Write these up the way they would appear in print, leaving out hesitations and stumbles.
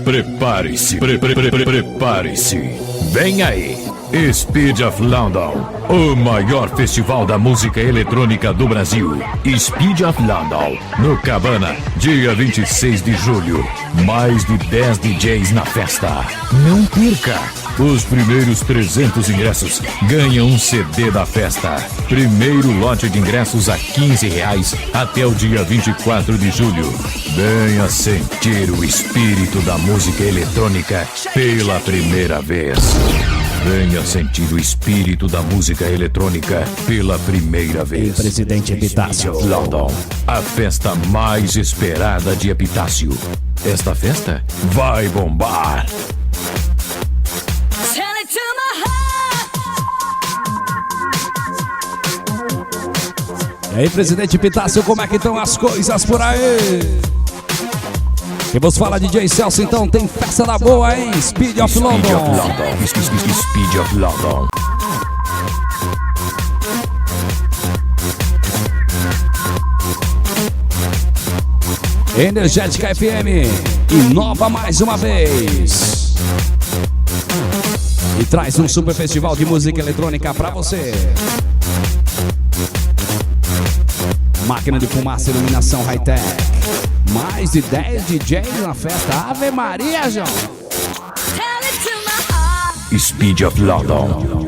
Prepare-se, prepare-se. Vem aí, Speed of London, o maior festival da música eletrônica do Brasil. Speed of London, no Cabana, dia 26 de julho. Mais de 10 DJs na festa. Não perca! Os primeiros 300 ingressos ganham um CD da festa. Primeiro lote de ingressos a R$15 até o dia 24 de julho. Venha sentir o espírito da música eletrônica pela primeira vez. Venha sentir o espírito da música eletrônica pela primeira vez. Presidente Epitácio, London, a festa mais esperada de Epitácio. Esta festa vai bombar. E aí, presidente Epitácio, como é que estão as coisas por aí? Quem vos fala, DJ Celso, então tem festa da boa, hein? Speed of London. Speed of London. Energética FM inova mais uma vez e traz um super festival de música eletrônica pra você. Máquina de fumaça, iluminação high-tech. Mais de 10 DJs na festa. Ave Maria, João. Speed of London.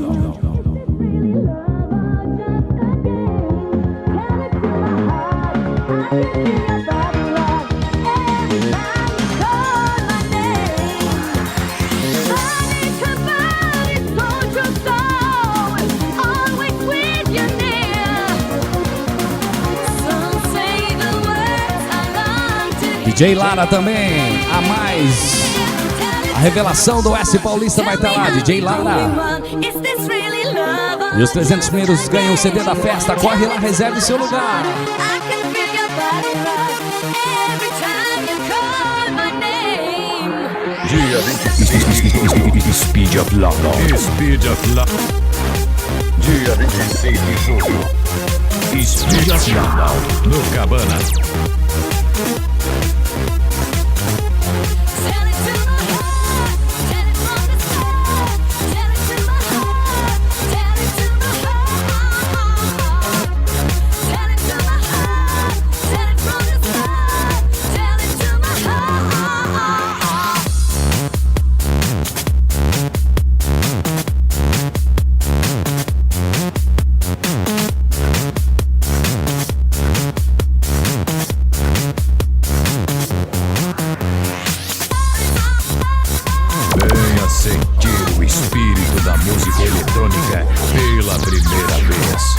DJ Lara também, a revelação do S Paulista vai estar lá, DJ Lara. E os 300 primeiros ganham o CD da festa, corre lá, reserve seu lugar. Dia 20, Speed of London. Speed of London. Dia 26 de julho. Speed of London, no Cabana. Sentir o espírito da música eletrônica pela primeira vez.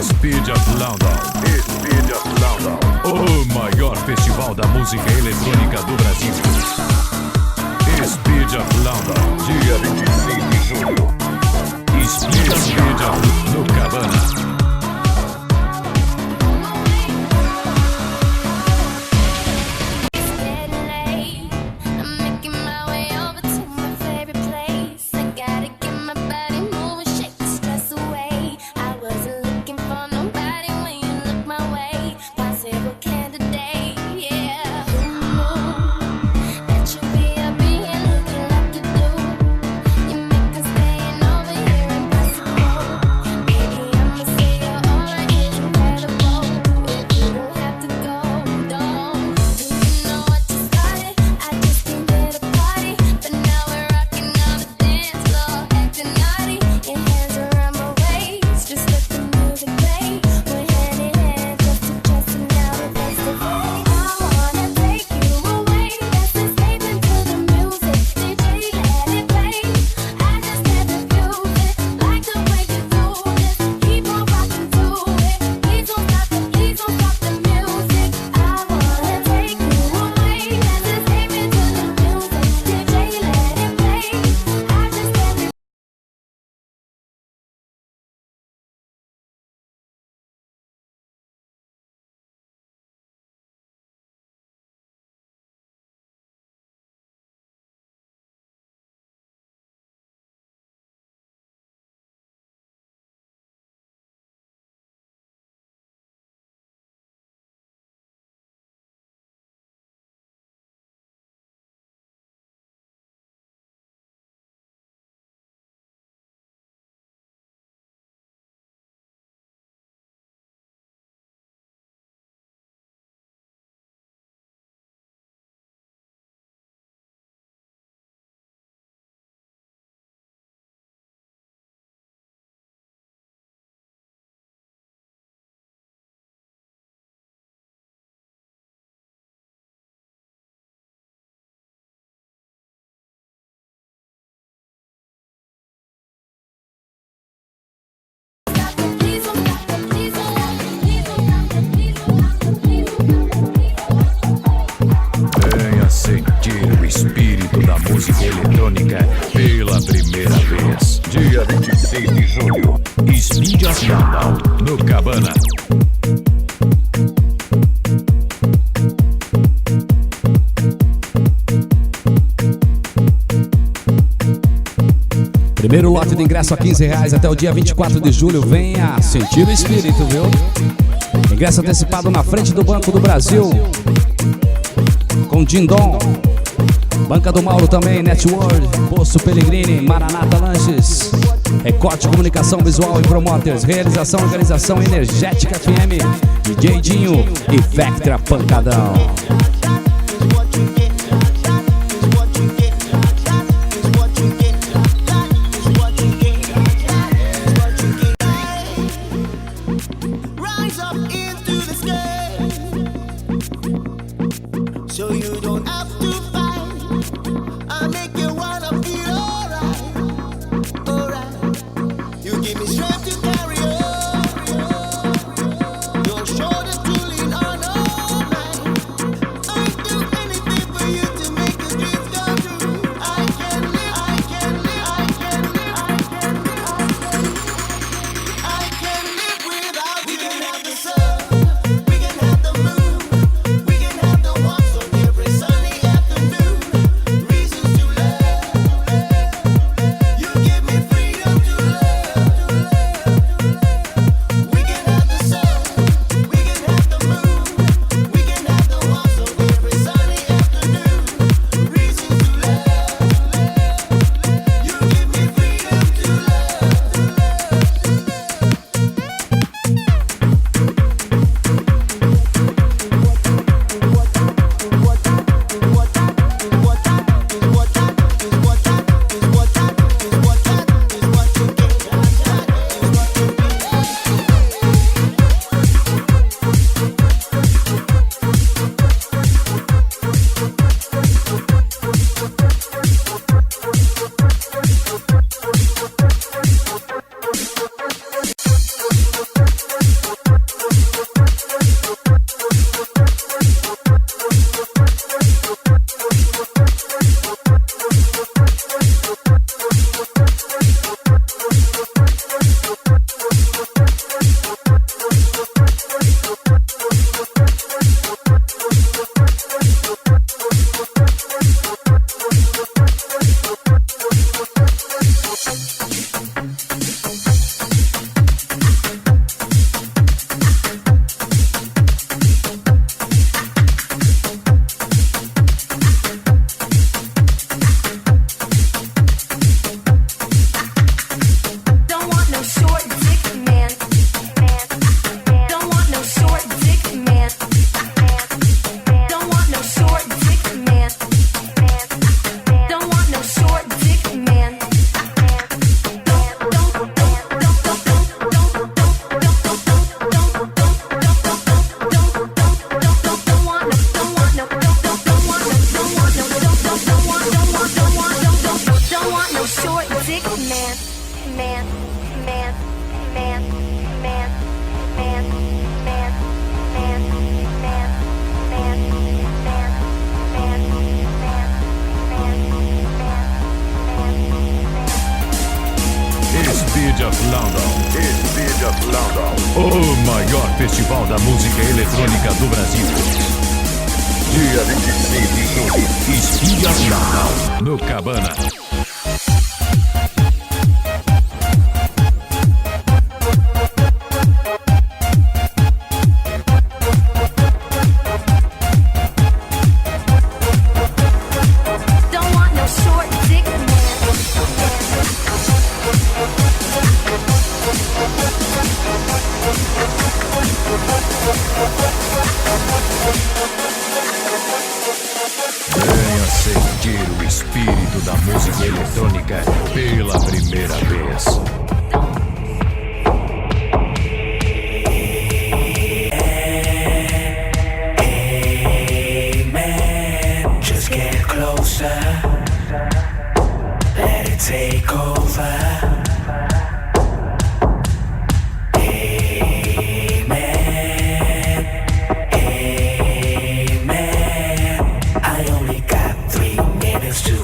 Speed of London. Speed of London. O maior festival da música eletrônica do Brasil. Speed of London. Dia 26 de julho. Speed of no Cabana. You Primeiro lote de ingresso a R$15 até o dia 24 de julho. Venha sentir o espírito, viu? Ingresso antecipado na frente do Banco do Brasil, com Dindom, Banca do Mauro também, Networld, Poço Pellegrini, Maranata Lanches, Recorte Comunicação Visual e Promoters, Realização Organização Energética FM, DJ Dinho e Vectra Pancadão. Speed of London, o maior festival da música eletrônica do Brasil. Dia 26 de julho, Speed of London, no Cabana. Venha sentir o espírito da música eletrônica pela primeira vez. Hey man, just get closer. Let it take over.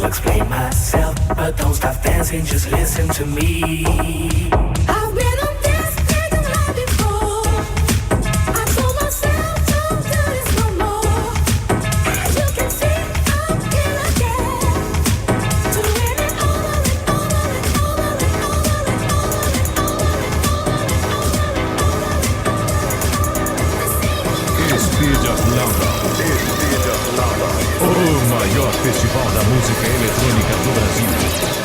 Explain myself, but don't stop dancing, just listen to me. I've been on this night before. I told myself don't do this no more. You can see I'm here again, doing it all over and over and over again. Festival da Música Eletrônica do Brasil.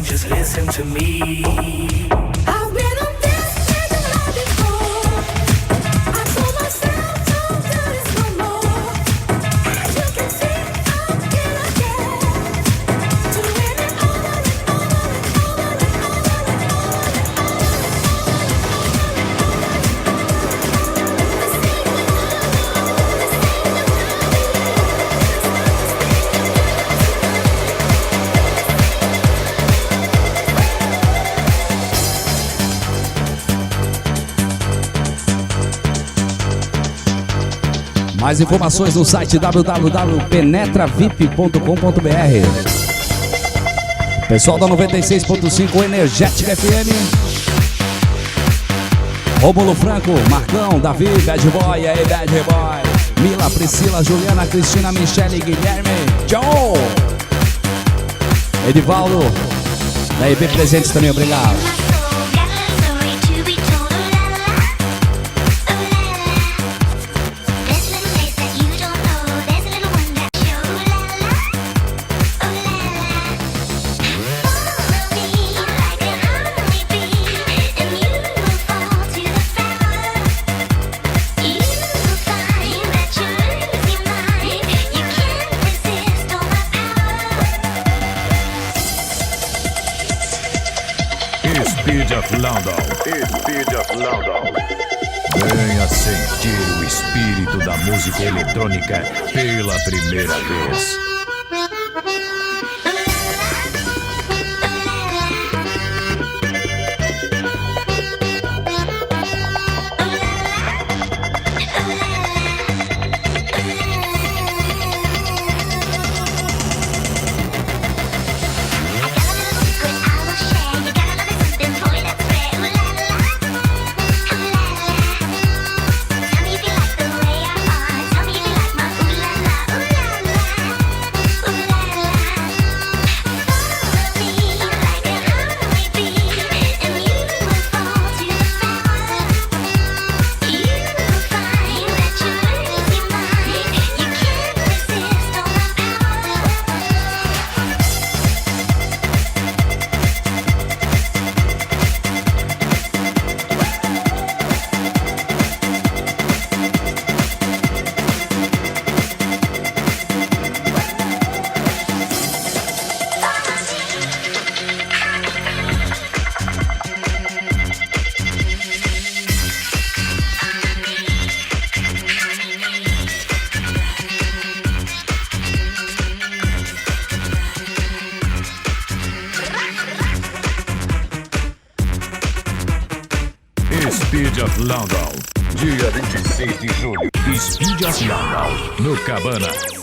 Just listen to me. I've been on this kind of life before. I told myself don't do this no more. You can see I'm in again. Doing it over and over and over and over and Mais informações no site www.penetravip.com.br. Pessoal da 96.5 Energética FM. Rômulo Franco, Marcão, Davi, Bad Boy, e aí Bad Boy. Mila, Priscila, Juliana, Cristina, Michele, Guilherme, Joe. Edivaldo, da EB Presentes também, obrigado. Speed of London. Speed of London. Venha sentir o espírito da música eletrônica pela primeira vez. Speed of London, dia 26 de julho. Speed of London, no Cabana.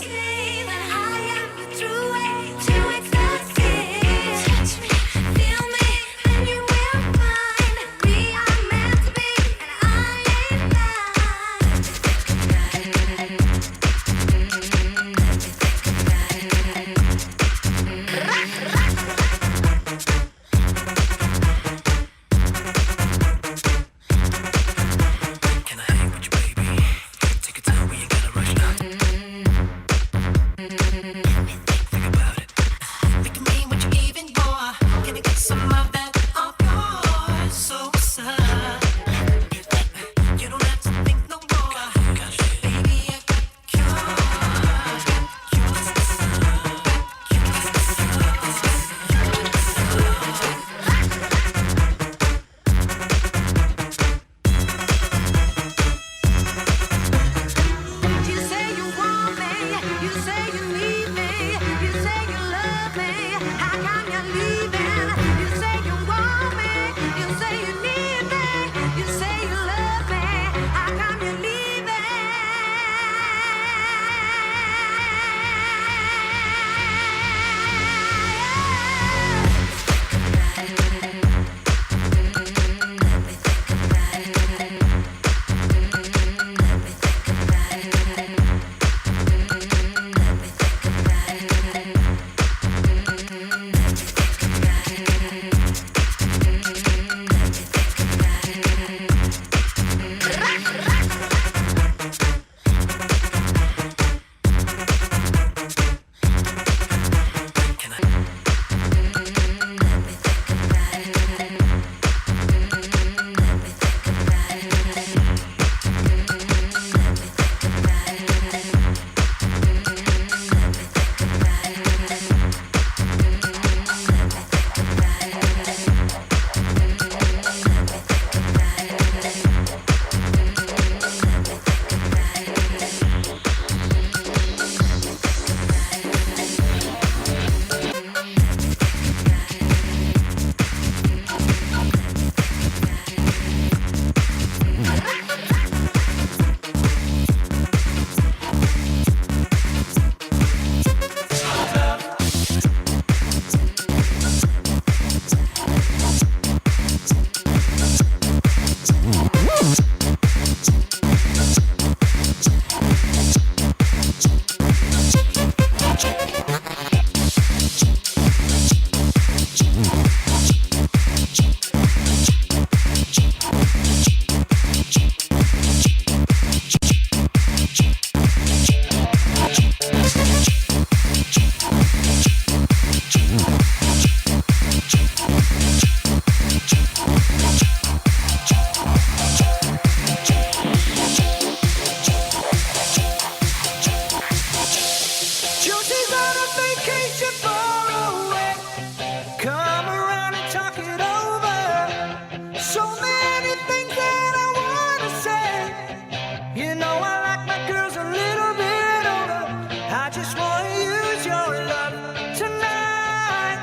wanna use your love tonight.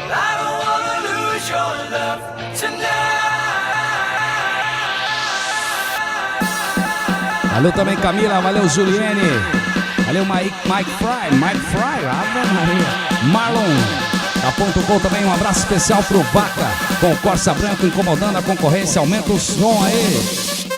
I don't wanna lose your love tonight. Valeu também Camila, valeu Juliane, valeu Mike Fry, Ave Maria. Marlon, da Ponto Gol também, um abraço especial pro Vaca, com o Corsa Branco incomodando a concorrência, aumenta o som aí.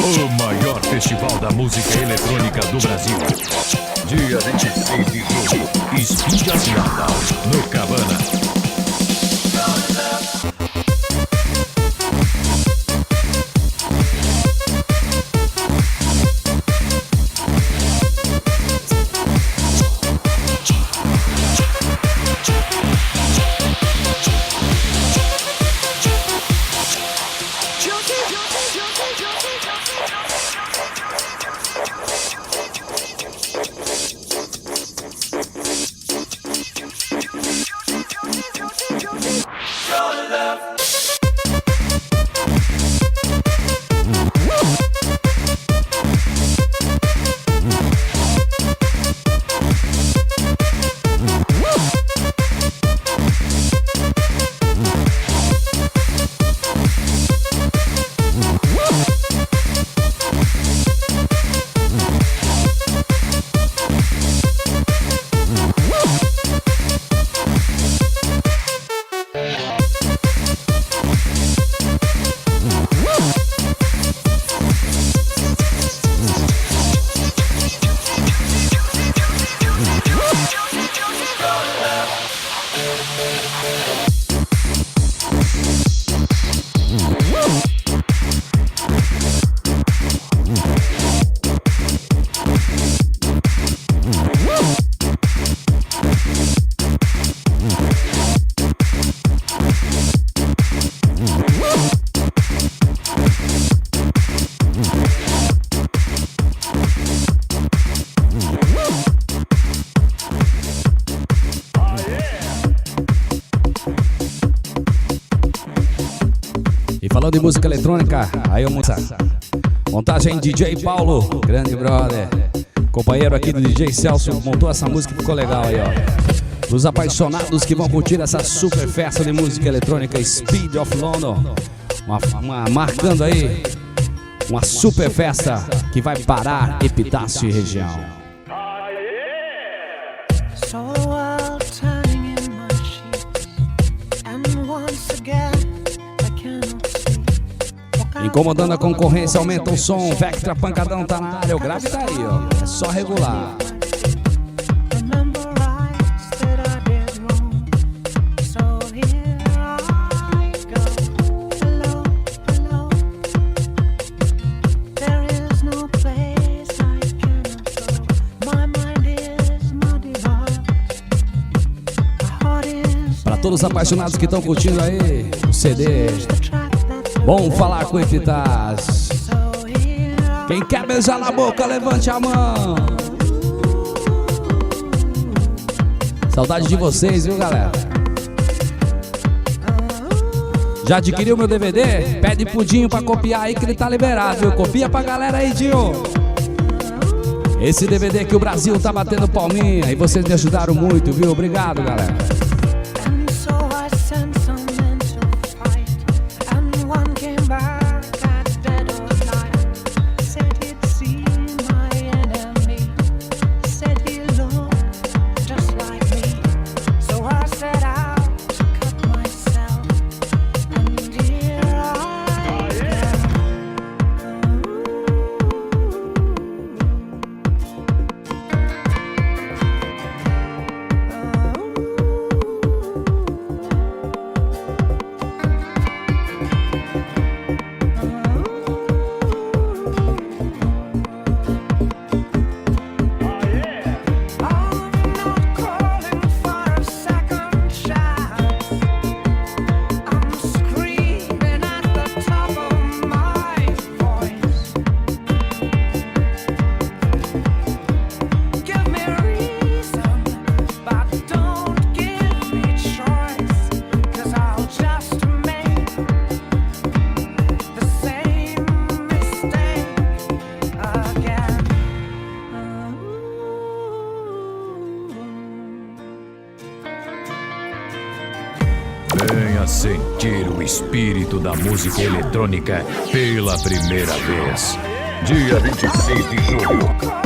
O maior festival da música eletrônica do Brasil. Dia 26 de julho, Speed of London, no Cabana. Falando de música eletrônica, aí eu montagem DJ Paulo, grande brother, companheiro aqui do DJ Celso, montou essa música, ficou legal aí, ó. Dos apaixonados que vão curtir essa super festa de música eletrônica Speed of London, marcando aí uma super festa que vai parar Epitácio e região. Incomodando a concorrência, aumenta o som, Vectra Pancadão tá na área, o grave tá aí, ó, é só regular. Para todos os apaixonados que estão curtindo aí o CD, bom falar com Epitácio. Quem quer beijar na boca, levante a mão. Saudade de vocês, viu, galera? Já adquiriu meu DVD? Pede pro Dinho pra copiar aí que ele tá liberado, viu? Copia pra galera aí, Dinho. Esse DVD que o Brasil tá batendo palminha e vocês me ajudaram muito, viu? Obrigado, galera. sentir o espírito da música eletrônica pela primeira vez. Dia 26 de julho.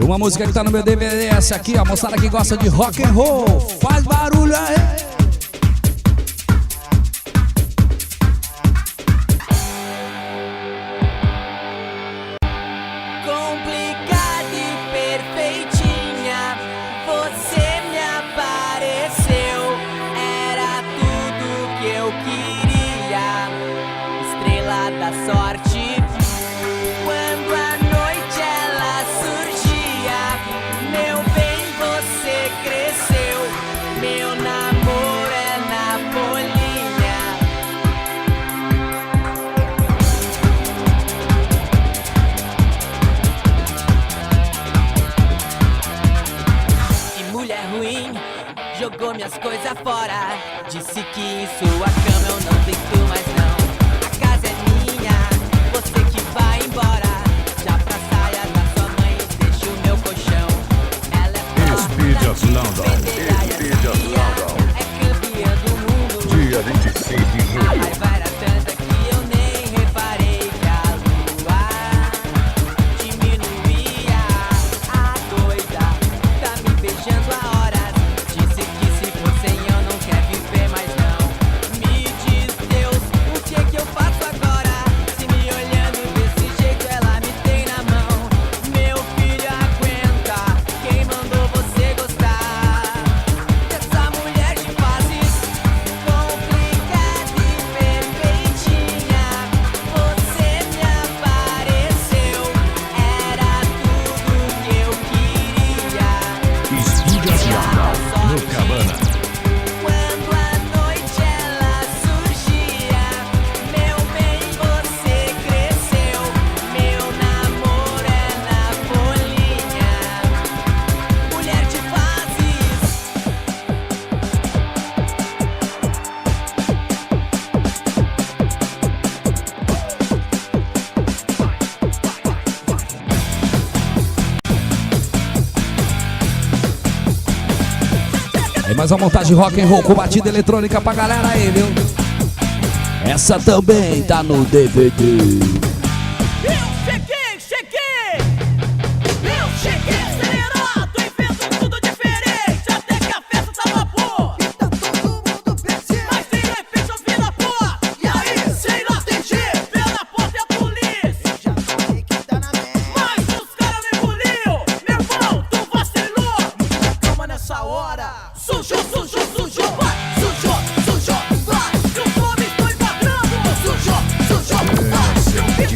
Uma música que tá no meu DVD, essa aqui, ó, moçada que gosta de rock and roll, faz barulho aí. Complicada e perfeitinha, você me apareceu, era tudo que eu queria, estrela da sorte. Quando a noite ela surgia, meu bem, você cresceu. Meu namoro é na bolinha. E mulher ruim jogou minhas coisas fora. Disse que em sua cama eu não deito mais não. A casa é minha, você que vai embora. Já pra saia da sua mãe, deixa o meu colchão. Ela é Speed of London. Speed of London. é campeã do mundo. Dia 26 de A julho. raiva era tanta que eu nem reparei que a lua diminuía. A doida tá me beijando há horas. Disse que se for sem eu não quer viver mais não. Me diz Deus, o que eu faço agora? Se me olhando desse jeito ela me tem na mão. Meu filho aguenta, quem mandou você gostar dessa mulher de fases complicada e perfeitinha? Você me apareceu, era tudo que eu queria. Speed of London. No Cabana. Quando a noite ela surgia, meu bem, você cresceu. Meu namoro é na bolinha. Mulher de fases. Aí mais uma montagem rock and roll com batida eletrônica pra galera aí, viu? Essa também tá no DVD. Eu cheguei! Eu cheguei acelerado, invento tudo diferente, até que a festa tava boa. Tá todo mundo percebe. Mas de repente eu vi na porta, E aí, sem lá tem jeito, veio na porta e a polícia. já falei que tá na merda. Mas os caras me engoliu, meu irmão, tu vacilou. Calma nessa hora. Sujou, vai, sujou, vai. E o nome estou enquadrando. Sujou, vai. Sentir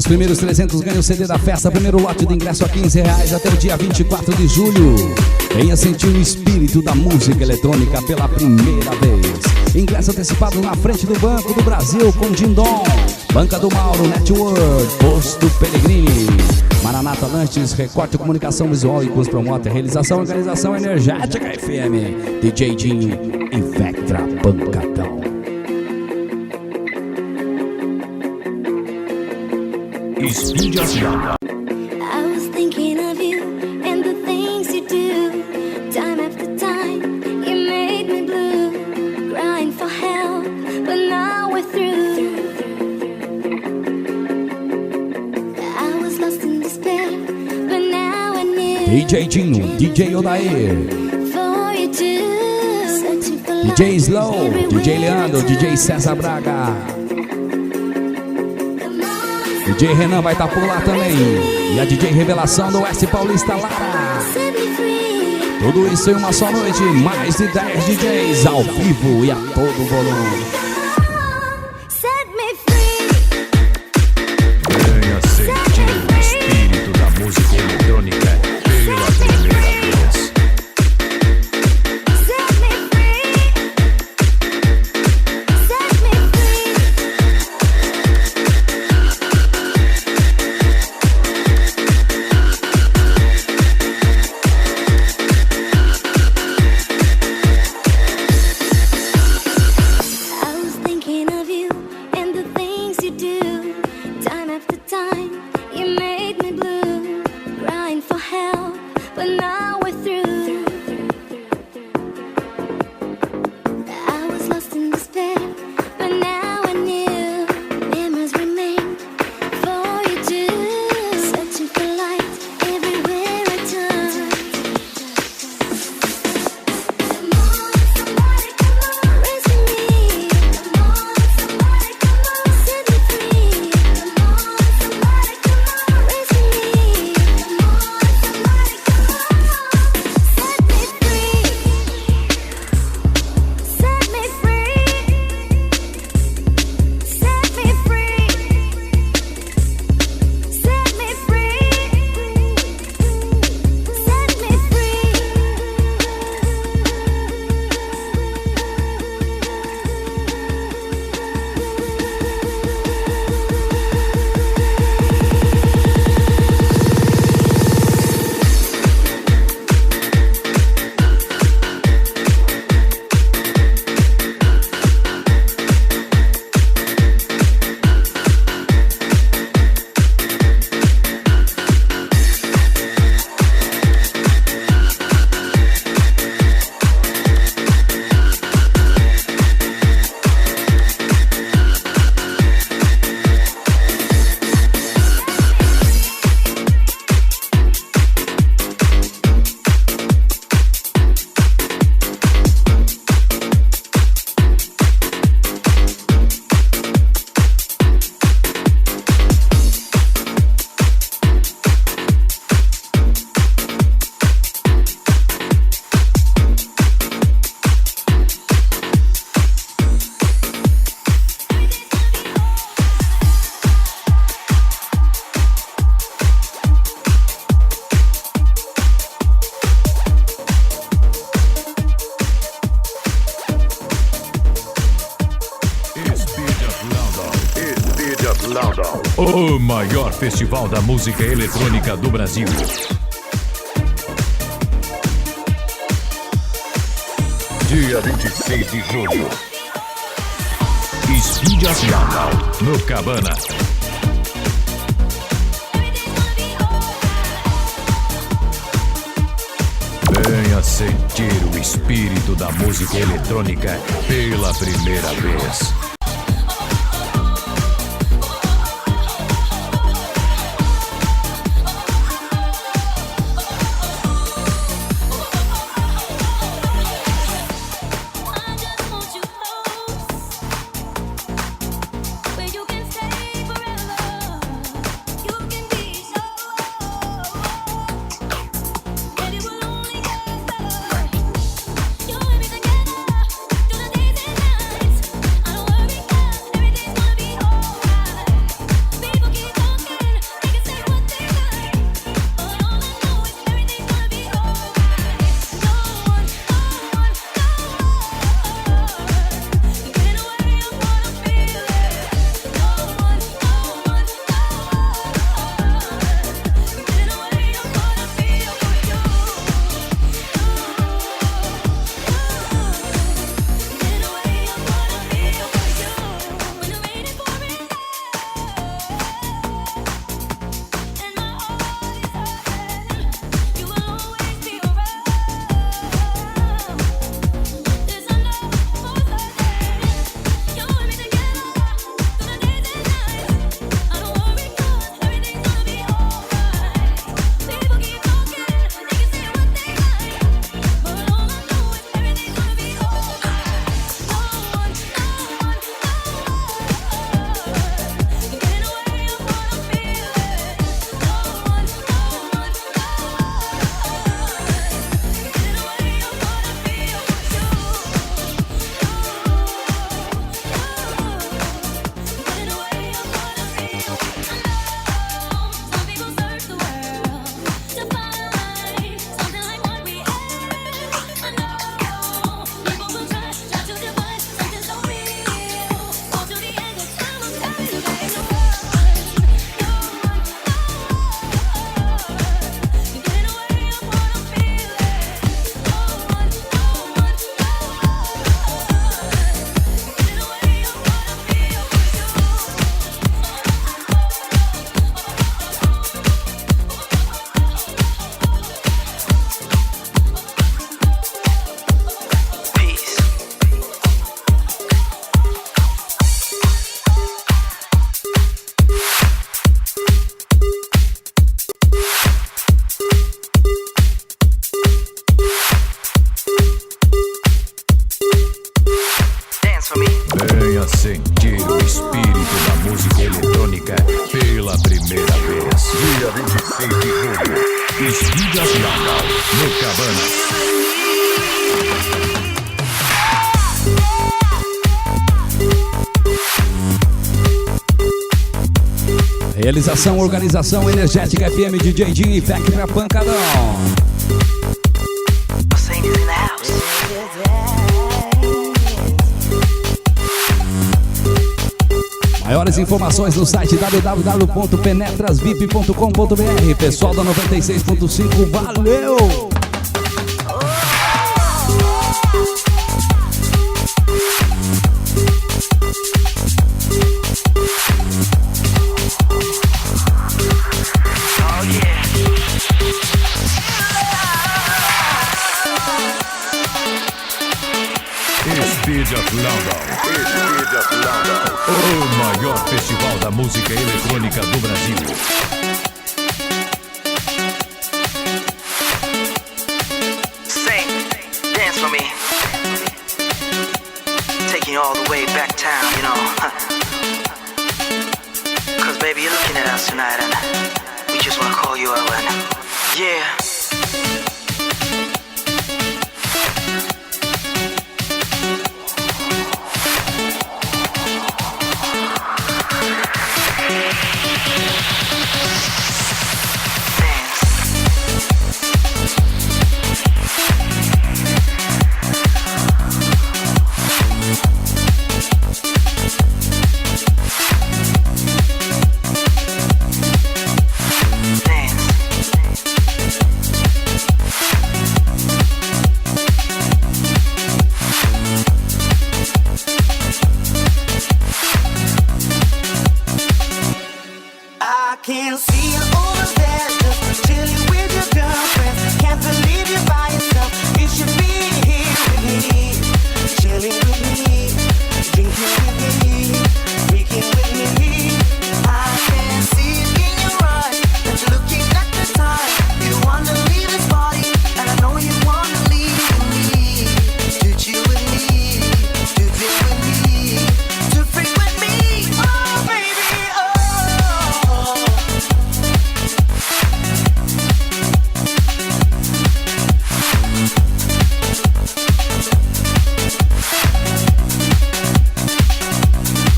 Os primeiros 300 ganham o CD da festa. Primeiro lote de ingresso a R$15 até o dia 24 de julho. Venha sentir o espírito da música eletrônica pela primeira vez. Ingresso antecipado na frente do Banco do Brasil com Dindom, Banca do Mauro, Network, Posto Pellegrini, Maranata Lanches, Recorte Comunicação Visual e Cus Promota. Realização Organização Energética FM, DJ Dinho e Vectra Pancadão. Speed of London. I was thinking of you and the things you do. Time after time, you made me blue. Crying for help, but now we're through. I was lost in despair, but now I knew. DJ Dinho, DJ Odair, For you too. Searching for love DJ Slow, everywhere DJ Leandro, I turn. DJ César Braga. Come on, DJ Renan vai estar por lá também. E a DJ Revelação do Oeste Paulista Lara. set me free. Tudo isso em uma só noite. Mais de 10 DJs ao vivo e a todo volume. Set me free. Venha sentir o espírito da música eletrônica pela primeira vez. Set me free. Set me free. I was thinking of you and the things you do. Time after time, you made me blue. Crying for help, but now we're through. I was lost in despair, but now I knew. Memories remain for you too. Searching for light everywhere I turn. Come on, somebody, come on, rescue me. Come on, somebody, come on, set me free. Come on, somebody, come on, rescue me. Come on, somebody, come on, set me free. Set me free. Set me free. Set me free. Speed of London. O maior festival da música eletrônica do Brasil. Dia 26 de julho. Speed of London, no Cabana. Venha sentir o espírito da música eletrônica pela primeira vez. You're sentir o espírito da música eletrônica pela primeira vez. Dia 26 de julho, Speed of London, no Cabanas. Realização, organização, Energética FM, DJ Jim e Factory Pancadão. Maiores informações no site www.penetrasvip.com.br. Pessoal da 96.5, valeu! Speed of London. Speed of London. O maior festival da música eletrônica do Brasil. Sing, dance for me. Taking you all the way back town, you know. Cause baby, you're looking at us tonight and we just wanna call you out and yeah. Can't see you over there, just chilling with your girlfriend. Can't believe you're by yourself. You should be here with me, chilling with me, drinking with me, freaking with me. I can see it in your eyes that you're looking at the time. You wanna leave this party, and I know you wanna leave with me, to chill with me, to deal with me, to freak with me. Oh baby, oh.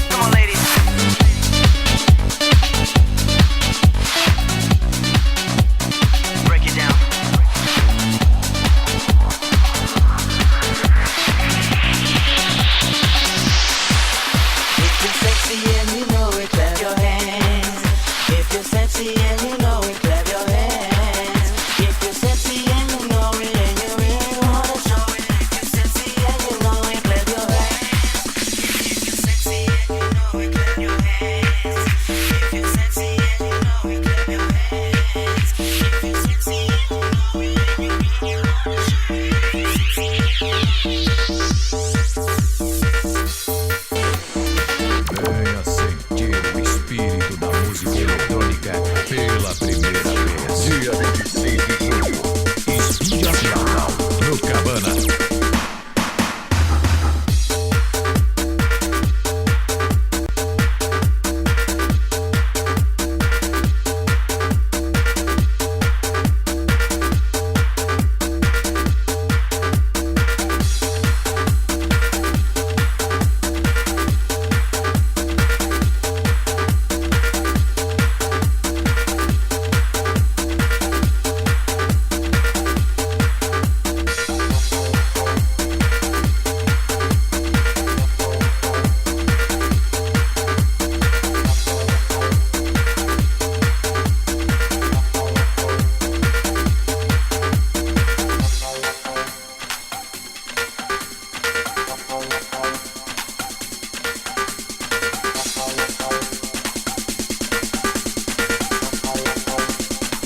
Come on, ladies. Break it down. If you're sexy and you know it, clap your hands. If you're sexy and you know it, clap your hands. If you're sexy and you know it, and you really wanna show it. If you're sexy and you know it, clap your hands. If you're sexy and you know it, clap your hands. If you're sexy and you know it, clap your hands. If you're sexy and you know it, and you really wanna show it. Venha sentir o espírito da música eletrônica pela primeira vez. Dia 26 de julho, Speed of London, no Cabanas.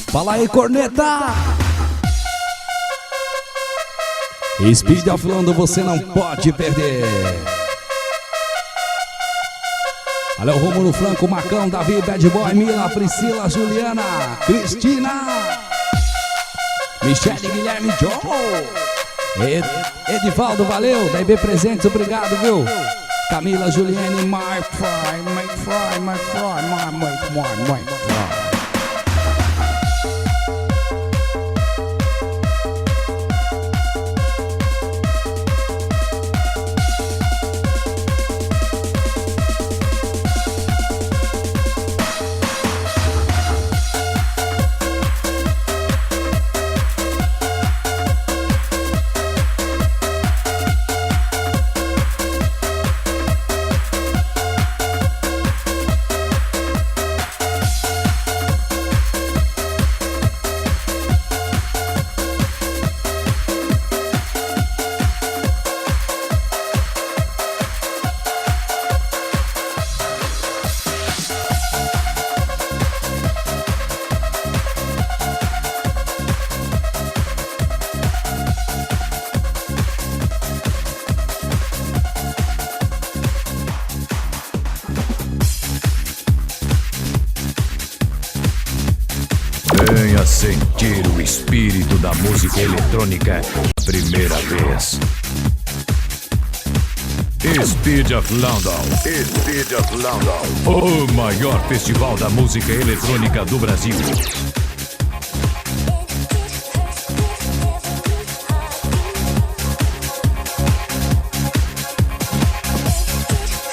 Fala aí, corneta! Speed of London, você não pode perder. Valeu, Rômulo Franco, Macão, Davi, Bad Boy, Mila, Priscila, Juliana, Cristina, Michele, Guilherme, Joe, Edivaldo, valeu, da IB Presentes, obrigado, viu? Camila, Juliane, my fry, my fry, my fry, my fry. Venha sentir o espírito da música eletrônica a primeira vez. Speed of London. Speed of London. O maior festival da música eletrônica do Brasil.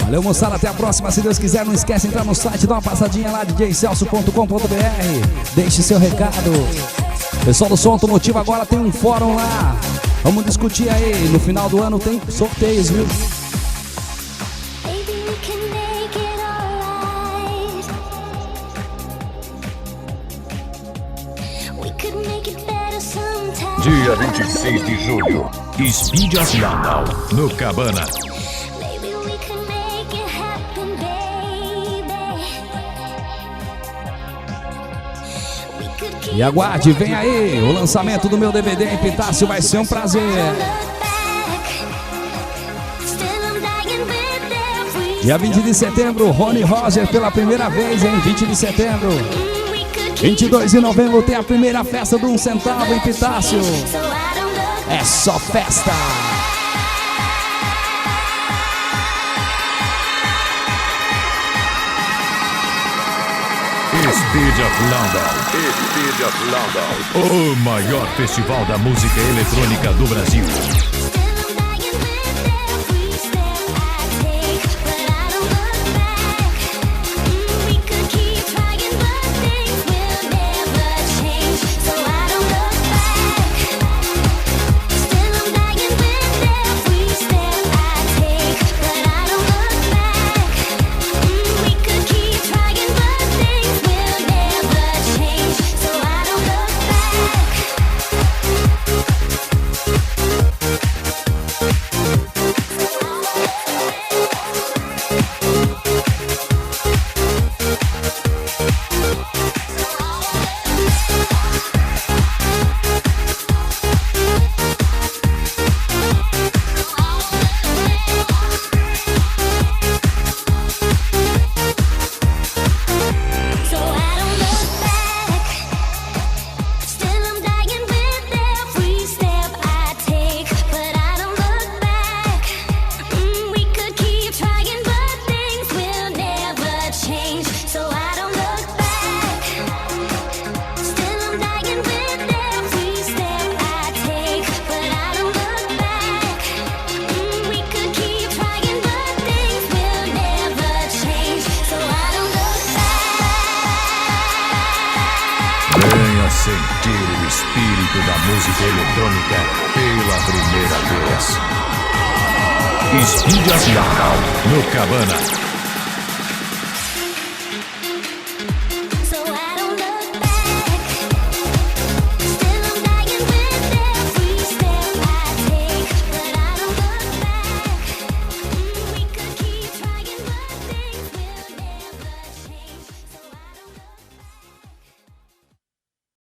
Valeu, moçada, até a próxima, se Deus quiser. Não esquece de entrar no site, dá uma passadinha lá, djcelso.com.br. Deixe seu recado. Pessoal do som automotivo agora tem um fórum lá. Vamos discutir aí, no final do ano tem sorteios, viu? Maybe we can make it alright. We could make it better sometime. Dia 26 de julho. Speed of London, no Cabana. Maybe we can make it happen, baby. We could keep E aguarde, vem aí, o lançamento do meu DVD em Epitácio vai ser um prazer. Dia 20 de setembro, Rony Roger pela primeira vez, em 20 de setembro. 22 de novembro tem a primeira festa do 1 centavo em Epitácio. É só festa. Speed of London. Speed of London. O maior festival da música eletrônica do Brasil. Venha sentir o espírito da música eletrônica pela primeira vez. Speed of London, no Cabana.